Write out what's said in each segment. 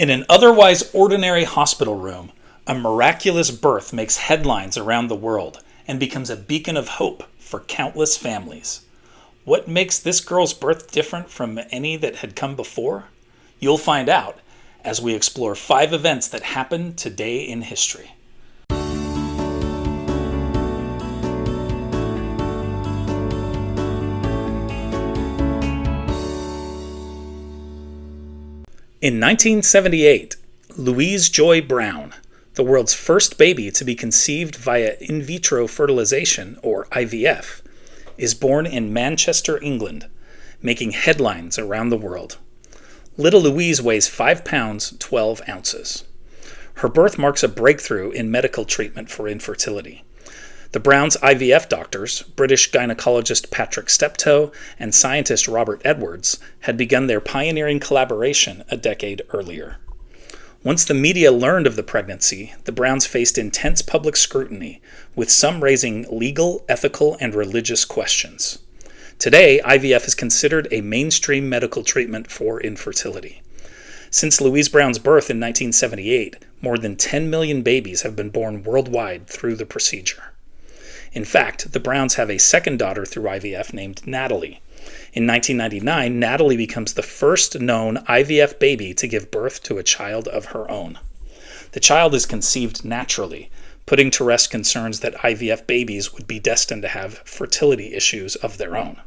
In an otherwise ordinary hospital room, a miraculous birth makes headlines around the world and becomes a beacon of hope for countless families. What makes this girl's birth different from any that had come before? You'll find out as we explore 5 events that happened today in history. In 1978, Louise Joy Brown, the world's first baby to be conceived via in vitro fertilization, or IVF, is born in Manchester, England, making headlines around the world. Little Louise weighs 5 pounds, 12 ounces. Her birth marks a breakthrough in medical treatment for infertility. The Browns' IVF doctors, British gynecologist Patrick Steptoe and scientist Robert Edwards, had begun their pioneering collaboration a decade earlier. Once the media learned of the pregnancy, the Browns faced intense public scrutiny, with some raising legal, ethical, and religious questions. Today, IVF is considered a mainstream medical treatment for infertility. Since Louise Brown's birth in 1978, more than 10 million babies have been born worldwide through the procedure. In fact, the Browns have a second daughter through IVF named Natalie. In 1999, Natalie becomes the first known IVF baby to give birth to a child of her own. The child is conceived naturally, putting to rest concerns that IVF babies would be destined to have fertility issues of their own.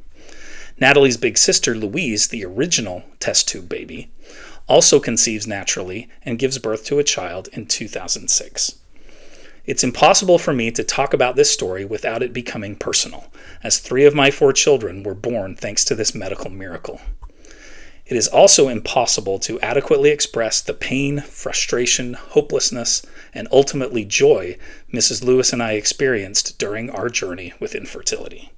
Natalie's big sister, Louise, the original test tube baby, also conceives naturally and gives birth to a child in 2006. It's impossible for me to talk about this story without it becoming personal, as 3 of my 4 children were born thanks to this medical miracle. It is also impossible to adequately express the pain, frustration, hopelessness, and ultimately joy Mrs. Lewis and I experienced during our journey with infertility.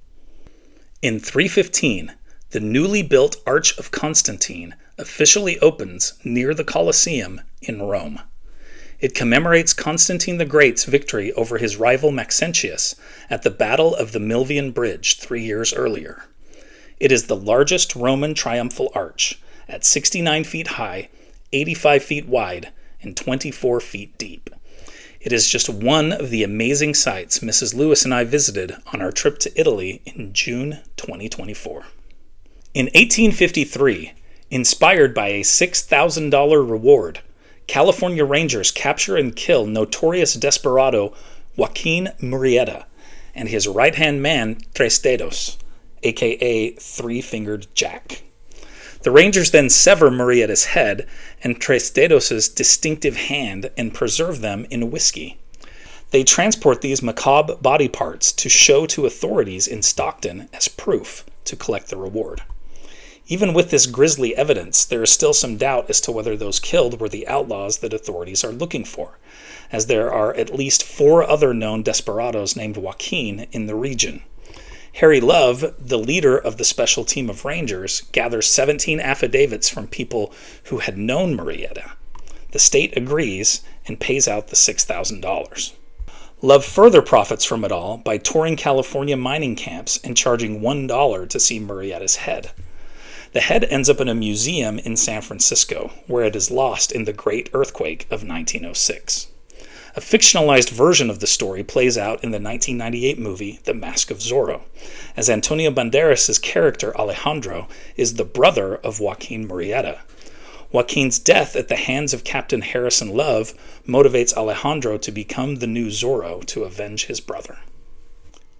In 315, the newly built Arch of Constantine officially opens near the Colosseum in Rome. It commemorates Constantine the Great's victory over his rival Maxentius at the Battle of the Milvian Bridge 3 years earlier. It is the largest Roman triumphal arch, at 69 feet high, 85 feet wide, and 24 feet deep. It is just one of the amazing sights Mrs. Lewis and I visited on our trip to Italy in June 2024. In 1853, inspired by a $6,000 reward, California Rangers capture and kill notorious desperado Joaquin Murrieta and his right-hand man Tres Dedos, aka Three-Fingered Jack. The Rangers then sever Murrieta's head and Tres Dedos' distinctive hand and preserve them in whiskey. They transport these macabre body parts to show to authorities in Stockton as proof to collect the reward. Even with this grisly evidence, there is still some doubt as to whether those killed were the outlaws that authorities are looking for, as there are at least 4 other known desperados named Joaquin in the region. Harry Love, the leader of the special team of Rangers, gathers 17 affidavits from people who had known Murrieta. The state agrees and pays out the $6,000. Love further profits from it all by touring California mining camps and charging $1 to see Murrieta's head. The head ends up in a museum in San Francisco, where it is lost in the Great Earthquake of 1906. A fictionalized version of the story plays out in the 1998 movie The Mask of Zorro, as Antonio Banderas' character Alejandro is the brother of Joaquin Murrieta. Joaquin's death at the hands of Captain Harrison Love motivates Alejandro to become the new Zorro to avenge his brother.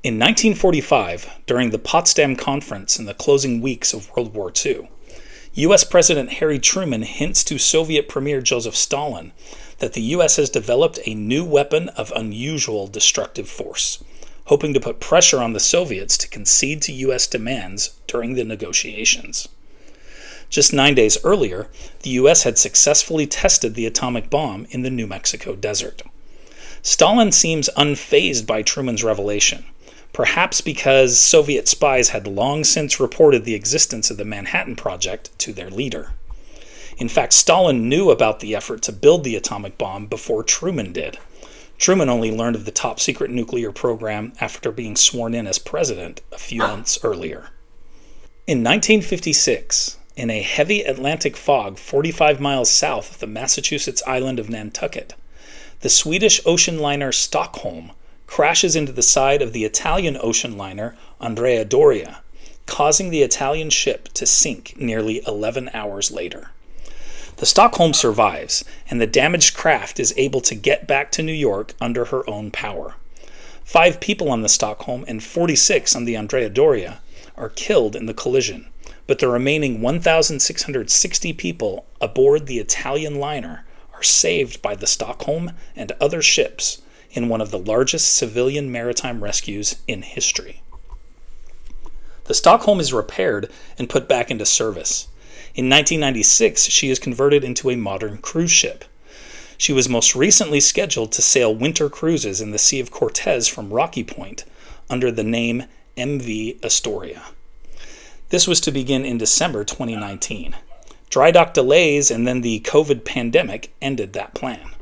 In 1945, during the Potsdam Conference in the closing weeks of World War II, U.S. President Harry Truman hints to Soviet Premier Joseph Stalin that the U.S. has developed a new weapon of unusual destructive force, hoping to put pressure on the Soviets to concede to U.S. demands during the negotiations. Just 9 days earlier, the U.S. had successfully tested the atomic bomb in the New Mexico desert. Stalin seems unfazed by Truman's revelation, perhaps because Soviet spies had long since reported the existence of the Manhattan Project to their leader. In fact, Stalin knew about the effort to build the atomic bomb before Truman did. Truman only learned of the top-secret nuclear program after being sworn in as president a few months earlier. In 1956, in a heavy Atlantic fog 45 miles south of the Massachusetts island of Nantucket. The Swedish ocean liner Stockholm crashes into the side of the Italian ocean liner Andrea Doria, causing the Italian ship to sink nearly 11 hours later. The Stockholm survives, and the damaged craft is able to get back to New York under her own power. 5 people on the Stockholm and 46 on the Andrea Doria are killed in the collision, but the remaining 1,660 people aboard the Italian liner are saved by the Stockholm and other ships in one of the largest civilian maritime rescues in history. The Stockholm is repaired and put back into service. In 1996, she is converted into a modern cruise ship. She was most recently scheduled to sail winter cruises in the Sea of Cortez from Rocky Point under the name MV Astoria. This was to begin in December 2019. Dry dock delays and then the COVID pandemic ended that plan.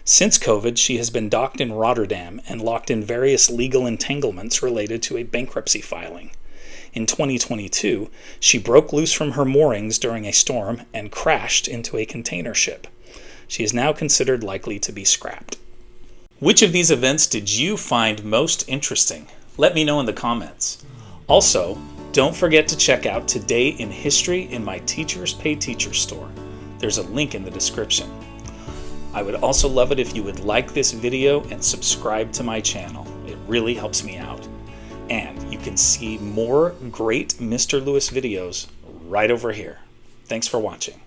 Since COVID, she has been docked in Rotterdam and locked in various legal entanglements related to a bankruptcy filing. In 2022, she broke loose from her moorings during a storm and crashed into a container ship. She is now considered likely to be scrapped. Which of these events did you find most interesting? Let me know in the comments. Also, don't forget to check out Today in History in my Teachers Pay Teachers store. There's a link in the description. I would also love it if you would like this video and subscribe to my channel. It really helps me out. And you can see more great Mr. Lewis videos right over here. Thanks for watching.